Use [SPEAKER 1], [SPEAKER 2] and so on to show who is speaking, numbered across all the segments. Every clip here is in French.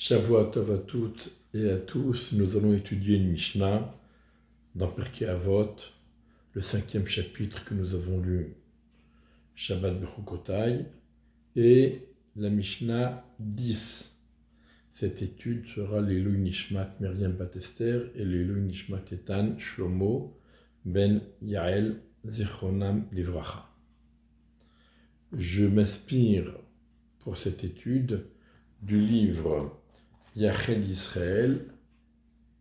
[SPEAKER 1] Shavua Tov à toutes et à tous, nous allons étudier une Mishnah dans Pirkei Avot, le 5e chapitre que nous avons lu Shabbat Bechukotai, et la Mishnah 10. Cette étude sera l'Eloi Nishmat Miriam Bat Esther et l'Eloi Nishmat Etan Shlomo Ben Yael Zichronam Livracha. Je m'inspire pour cette étude du livre Yachel Israël,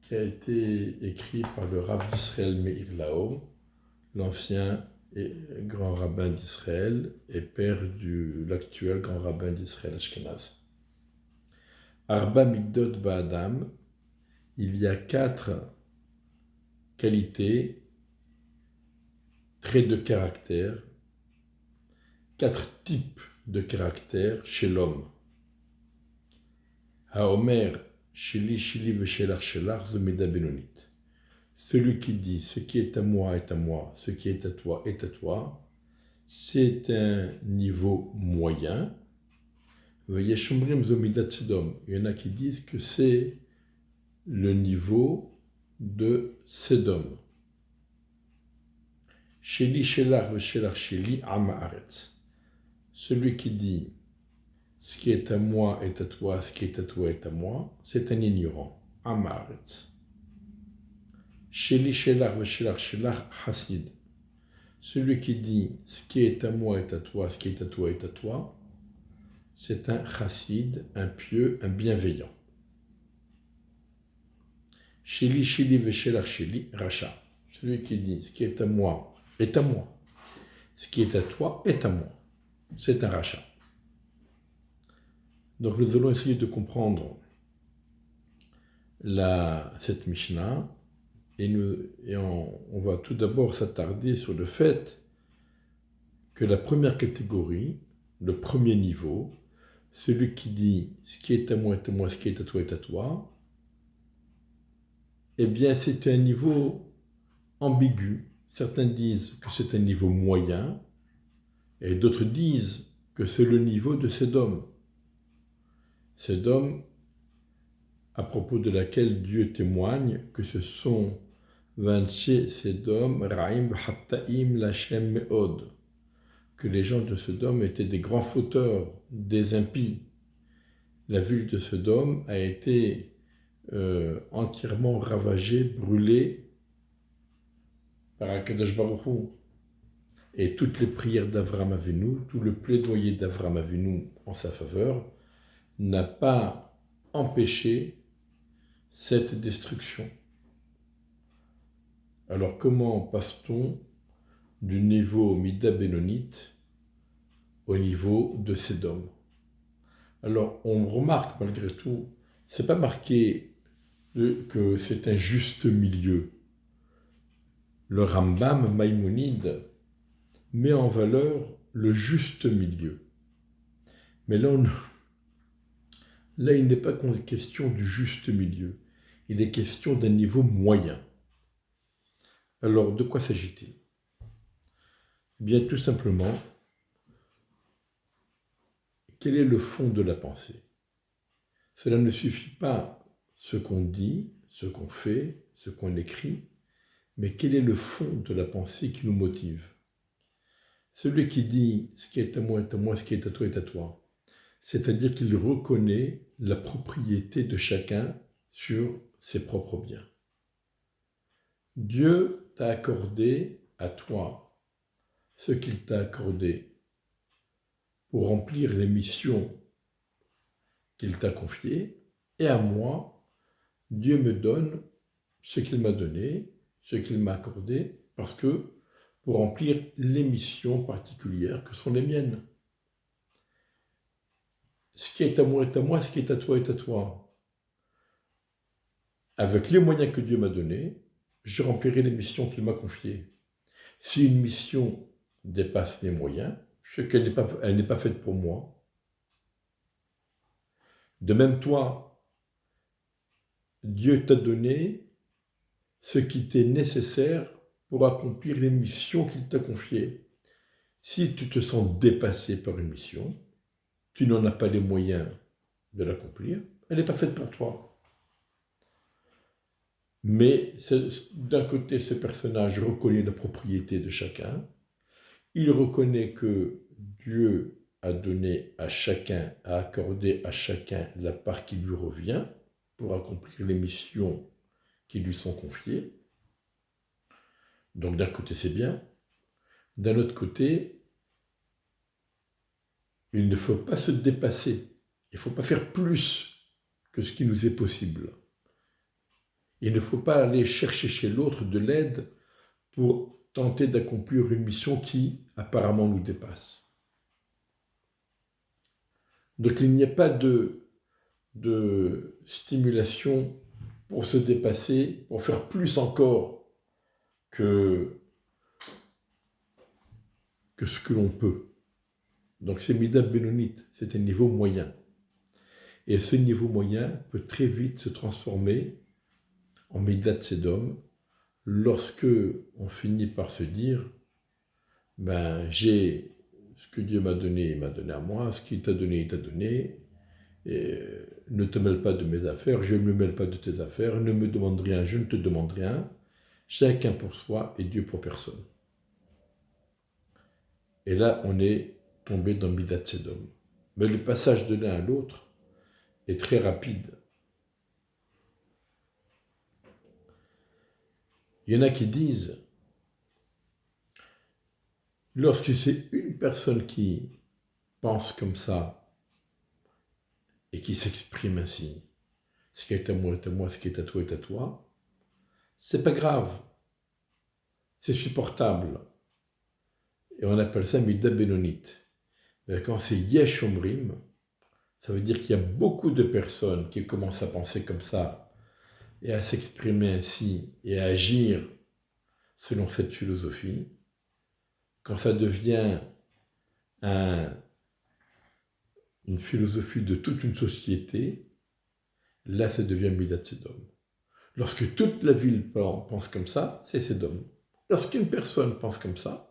[SPEAKER 1] qui a été écrit par le Rav d'Israël Meir Lao, l'ancien et grand rabbin d'Israël et père de l'actuel grand rabbin d'Israël Ashkenaz. Arba Mikdot Ba'adam, il y a 4 qualités, traits de caractère, 4 types de caractère chez l'homme. Haomer, Shili, Shili, Veshelach, Shelach, Zomeda Benonit. Celui qui dit ce qui est à moi est à moi, ce qui est à toi est à toi, c'est un niveau moyen. Veyeshomrim Zomida Tzedom. Il y en a qui disent que c'est le niveau de Sedom. Sheli, Shelach, Veshelach, Sheli, Ama Aretz. Celui qui dit ce qui est à moi est à toi, ce qui est à toi est à moi, c'est un ignorant. Amaretz. Sheli, Shelach, Veshelach, Shelach, Hasid. Celui qui dit ce qui est à moi est à toi, ce qui est à toi est à toi, c'est un chassid, un pieux, un bienveillant. Sheli, Sheli, Veshelach, Sheli, Racha. Celui qui dit ce qui est à moi est à moi, ce qui est à toi est à moi, c'est un rachat. Donc nous allons essayer de comprendre cette Mishnah et on va tout d'abord s'attarder sur le fait que la première catégorie, le premier niveau, celui qui dit ce qui est à moi est à moi, ce qui est à toi est à toi, eh bien c'est un niveau ambigu. Certains disent que c'est un niveau moyen et d'autres disent que c'est le niveau de Sedom. Sedom, à propos de laquelle Dieu témoigne que ce sont Vanché Sedom, Raim, Hattaim, Lachem, Meod, que les gens de Sedom étaient des grands fauteurs, des impies. La ville de Sedom a été entièrement ravagée, brûlée par Akadosh Baruch Hu. Et toutes les prières d'Avram Avinu, tout le plaidoyer d'Avram Avinu en sa faveur, n'a pas empêché cette destruction. Alors comment passe-t-on du niveau Mida Benonite au niveau de Sedom? Alors on remarque malgré tout, c'est pas marqué que c'est un juste milieu. Le Rambam Maïmonide met en valeur le juste milieu. Mais là, il n'est pas question du juste milieu. Il est question d'un niveau moyen. Alors, de quoi s'agit-il? Eh bien, tout simplement, quel est le fond de la pensée? Cela ne suffit pas ce qu'on dit, ce qu'on fait, ce qu'on écrit, mais quel est le fond de la pensée qui nous motive? Celui qui dit « ce qui est à moi est à moi, ce qui est à toi est à toi », c'est-à-dire qu'il reconnaît la propriété de chacun sur ses propres biens. Dieu t'a accordé à toi ce qu'il t'a accordé pour remplir les missions qu'il t'a confiées, et à moi, Dieu me donne ce qu'il m'a donné, ce qu'il m'a accordé, parce que pour remplir les missions particulières que sont les miennes. Ce qui est à moi est à moi, ce qui est à toi est à toi. Avec les moyens que Dieu m'a donnés, je remplirai les missions qu'il m'a confiées. Si une mission dépasse les moyens, c'est qu'elle n'est pas faite pour moi. De même, toi, Dieu t'a donné ce qui t'est nécessaire pour accomplir les missions qu'il t'a confiées. Si tu te sens dépassé par une mission, tu n'en as pas les moyens de l'accomplir, elle n'est pas faite pour toi. Mais d'un côté, ce personnage reconnaît la propriété de chacun, il reconnaît que Dieu a donné à chacun, a accordé à chacun la part qui lui revient pour accomplir les missions qui lui sont confiées. Donc d'un côté, c'est bien. D'un autre côté, il ne faut pas se dépasser. Il ne faut pas faire plus que ce qui nous est possible. Il ne faut pas aller chercher chez l'autre de l'aide pour tenter d'accomplir une mission qui apparemment nous dépasse. Donc il n'y a pas de stimulation pour se dépasser, pour faire plus encore que ce que l'on peut. Donc c'est Mida Benonite, c'est un niveau moyen. Et ce niveau moyen peut très vite se transformer en Midat Sedom lorsque on finit par se dire j'ai ce que Dieu m'a donné, il m'a donné à moi, ce qu'il t'a donné, il t'a donné. Et ne te mêle pas de mes affaires, je ne me mêle pas de tes affaires, ne me demande rien, je ne te demande rien. Chacun pour soi et Dieu pour personne. Et là, on est tombé dans Midat Sedom. Mais le passage de l'un à l'autre est très rapide. Il y en a qui disent, lorsque c'est une personne qui pense comme ça et qui s'exprime ainsi, ce qui est à moi est à moi, ce qui est à toi est à toi, c'est pas grave, c'est supportable. Et on appelle ça Mida Benonite. Mais quand c'est Yesh Omrim, ça veut dire qu'il y a beaucoup de personnes qui commencent à penser comme ça et à s'exprimer ainsi et à agir selon cette philosophie. Quand ça devient une philosophie de toute une société, là ça devient Midat Sedom. Lorsque toute la ville pense comme ça, c'est Sedom. Lorsqu'une personne pense comme ça,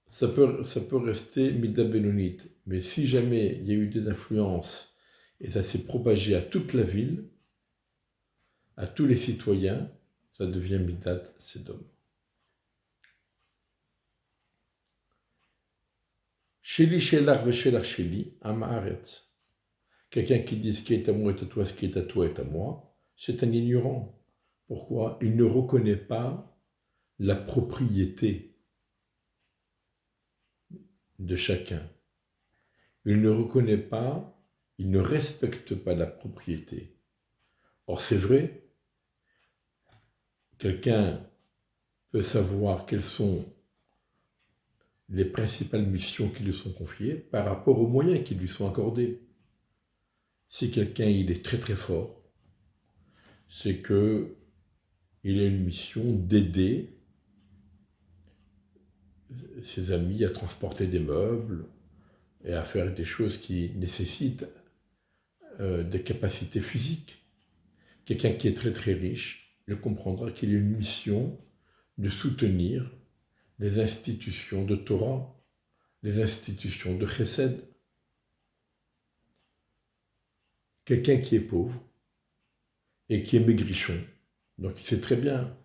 [SPEAKER 1] ça peut rester Mida Benonite. Mais si jamais il y a eu des influences et ça s'est propagé à toute la ville, à tous les citoyens, ça devient Midat Sedom. Sheli, Shelach, Veshelach, Sheli, Amaharetz. Quelqu'un qui dit ce qui est à moi est à toi, ce qui est à toi est à moi, c'est un ignorant. Pourquoi ? Il ne reconnaît pas la propriété de chacun. Il ne reconnaît pas, il ne respecte pas la propriété. Or, c'est vrai, quelqu'un peut savoir quelles sont les principales missions qui lui sont confiées par rapport aux moyens qui lui sont accordés. Si quelqu'un il est très très fort, c'est que il a une mission d'aider ses amis à transporter des meubles et à faire des choses qui nécessitent des capacités physiques. Quelqu'un qui est très très riche, il comprendra qu'il y a une mission de soutenir les institutions de Torah, les institutions de Chesed. Quelqu'un qui est pauvre et qui est maigrichon, donc il sait très bien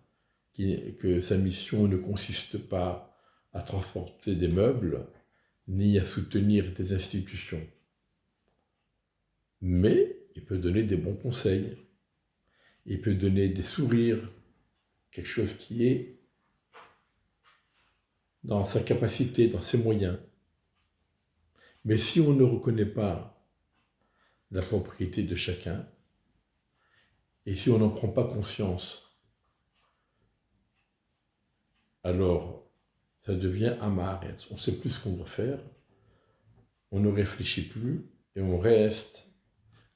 [SPEAKER 1] que sa mission ne consiste pas à transporter des meubles, ni à soutenir des institutions. Mais il peut donner des bons conseils, il peut donner des sourires, quelque chose qui est dans sa capacité, dans ses moyens. Mais si on ne reconnaît pas la propriété de chacun, et si on n'en prend pas conscience, alors ça devient Amaharetz. On ne sait plus ce qu'on doit faire, on ne réfléchit plus, et on reste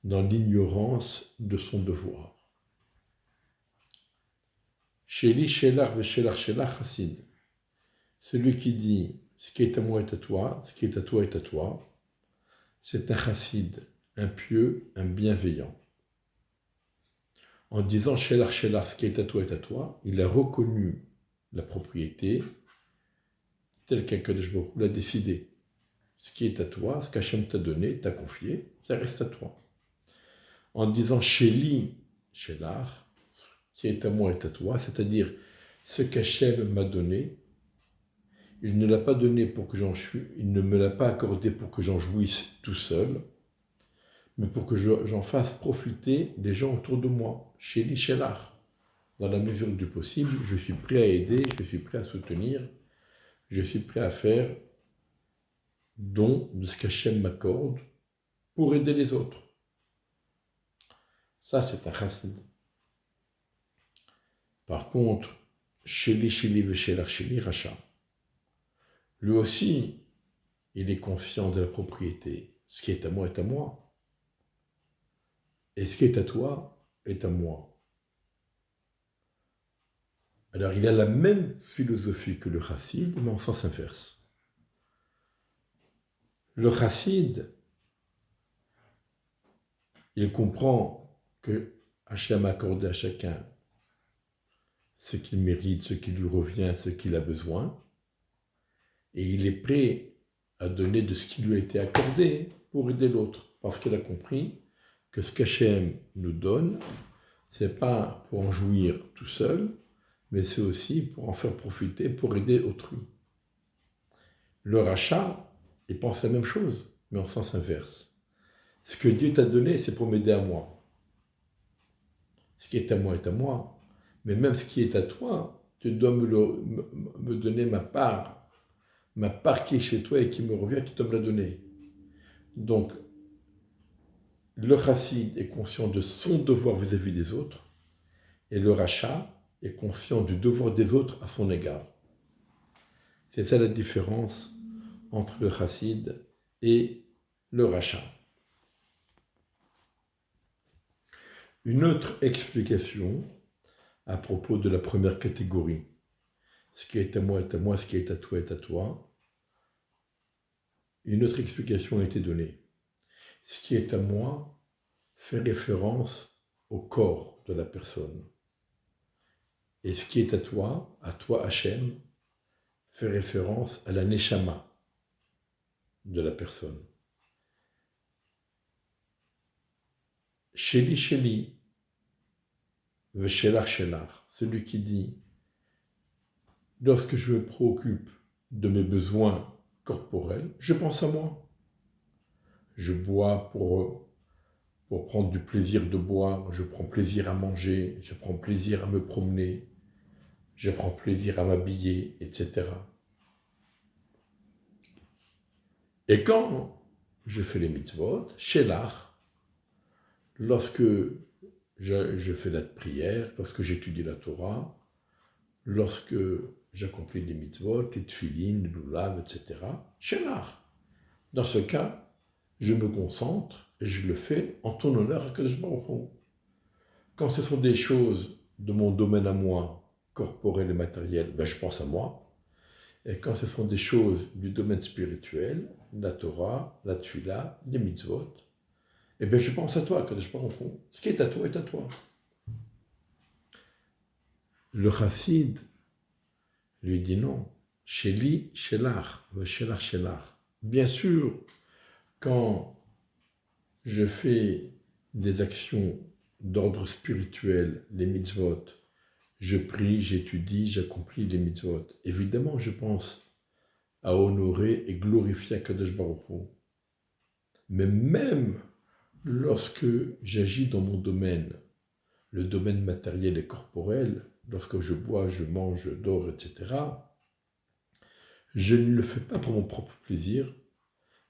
[SPEAKER 1] dans l'ignorance de son devoir. Sheli, Shelach, Veshelach, Shelach, Chassid. Celui qui dit ce qui est à moi est à toi, ce qui est à toi est à toi, c'est un chassid, un pieux, un bienveillant. En disant Shelach, Shelach, ce qui est à toi, il a reconnu la propriété telle qu'un Kadosh Baruch Hu l'a décidé. Ce qui est à toi, ce qu'Hachem t'a donné, t'a confié, ça reste à toi. En disant Sheli, Shelar, ce qui est à moi est à toi, c'est-à-dire ce qu'Hachem m'a donné, il ne l'a pas donné pour que il ne me l'a pas accordé pour que j'en jouisse tout seul, mais pour que j'en fasse profiter les gens autour de moi, Sheli, Shelar. Dans la mesure du possible, je suis prêt à aider, je suis prêt à soutenir, je suis prêt à faire don de ce qu'Hachem m'accorde pour aider les autres. Ça, c'est un chassid. Par contre, Sheli, Sheli, Veshelar, Sheli, Racha. Lui aussi, il est conscient de la propriété. Ce qui est à moi est à moi. Et ce qui est à toi est à moi. Alors, il a la même philosophie que le chassid, mais en sens inverse. Le chassid, il comprend que Hachem a accordé à chacun ce qu'il mérite, ce qui lui revient, ce qu'il a besoin, et il est prêt à donner de ce qui lui a été accordé pour aider l'autre, parce qu'il a compris que ce qu'Hachem nous donne, c'est pas pour en jouir tout seul, mais c'est aussi pour en faire profiter, pour aider autrui. Le rachat, il pense la même chose, mais en sens inverse. Ce que Dieu t'a donné, c'est pour m'aider à moi. Ce qui est à moi est à moi. Mais même ce qui est à toi, tu dois me donner ma part qui est chez toi et qui me revient, tu dois me la donner. Donc, le chassid est conscient de son devoir vis-à-vis des autres, et le rachat est conscient du devoir des autres à son égard. C'est ça la différence entre le chassid et le rachat. Une autre explication à propos de la première catégorie, ce qui est à moi, ce qui est à toi est à toi. Une autre explication a été donnée. Ce qui est à moi fait référence au corps de la personne. Et ce qui est à toi Hachem, fait référence à la neshama de la personne. Sheli, Sheli, Veshelar, Shelar, celui qui dit « Lorsque je me préoccupe de mes besoins corporels, je pense à moi. Je bois pour prendre du plaisir de boire, je prends plaisir à manger, je prends plaisir à me promener, je prends plaisir à m'habiller, etc. Et quand je fais les mitzvot, Shelar, lorsque je fais la prière, lorsque j'étudie la Torah, lorsque j'accomplis des mitzvot, les tefilines, le lulav, etc., Shelar. Dans ce cas, je me concentre et je le fais en ton honneur à Kadosh Baruch Hu. Quand ce sont des choses de mon domaine à moi, corporel et matériel, je pense à moi. Et quand ce sont des choses du domaine spirituel, la Torah, la Tfila, les mitzvot, je pense à toi, Kadosh Baruch Hu. Ce qui est à toi est à toi. Le chassid lui dit non. Sheli, Shelar, Veshelar, Shelar. Bien sûr, quand je fais des actions d'ordre spirituel, les mitzvot, je prie, j'étudie, j'accomplis les mitzvot. Évidemment, je pense à honorer et glorifier Kadosh Baruch Hu. Mais même lorsque j'agis dans mon domaine, le domaine matériel et corporel, lorsque je bois, je mange, je dors, etc., je ne le fais pas pour mon propre plaisir,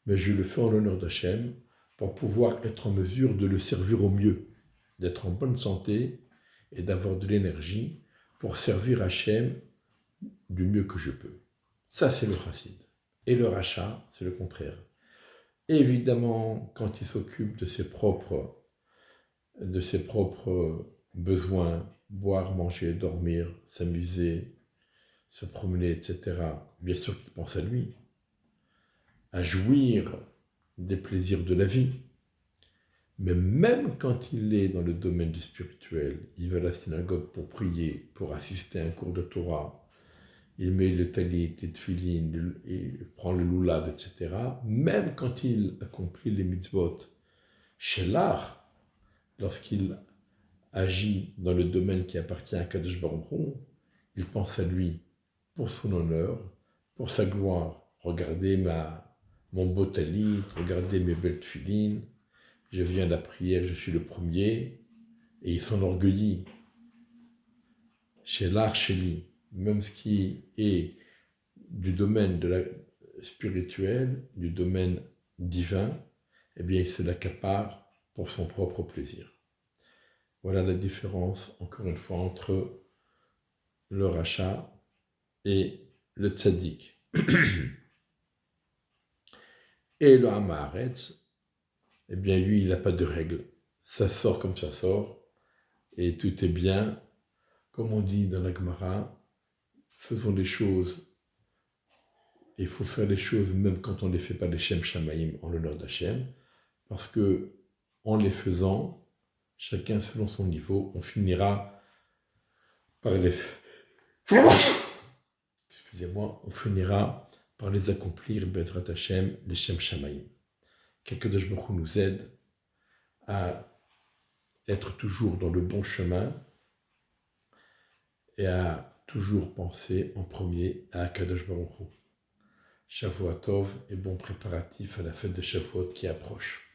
[SPEAKER 1] mais je le fais en l'honneur d'Hachem pour pouvoir être en mesure de le servir au mieux, d'être en bonne santé et d'avoir de l'énergie pour servir Hachem du mieux que je peux. Ça, c'est le chassid. Et le rachat, c'est le contraire. Évidemment, quand il s'occupe de ses propres besoins, boire, manger, dormir, s'amuser, se promener, etc., bien sûr qu'il pense à lui, à jouir des plaisirs de la vie. Mais même quand il est dans le domaine du spirituel, il va à la synagogue pour prier, pour assister à un cours de Torah, il met le talit, les tefilin, il prend le loulav, etc., même quand il accomplit les mitzvot chez l'art, lorsqu'il agit dans le domaine qui appartient à Kadosh Baruch Hu, il pense à lui pour son honneur, pour sa gloire. Regardez mon beau talit, regardez mes belles tefilin, je viens de la prière, je suis le premier, et il s'enorgueillit. Chez l'art, chez lui, même ce qui est du domaine de la spirituel, du domaine divin, eh bien il se l'accapare pour son propre plaisir. Voilà la différence, encore une fois, entre le rachat et le tzaddik. Et le Hamaretz, eh bien lui, il n'a pas de règle. Ça sort comme ça sort, et tout est bien. Comme on dit dans la Gemara, faisons les choses, et il faut faire les choses même quand on ne les fait pas les Shem Shamaim en l'honneur d'Hachem, parce que en les faisant, chacun selon son niveau, on finira par les on finira par les accomplir, Bezrat Hashem, les Shem Shamaim. Qu'Akadosh Baruch Hu nous aide à être toujours dans le bon chemin et à toujours penser en premier à Akadosh Baruch Hu. Shavuot Tov et bon préparatif à la fête de Shavuot qui approche.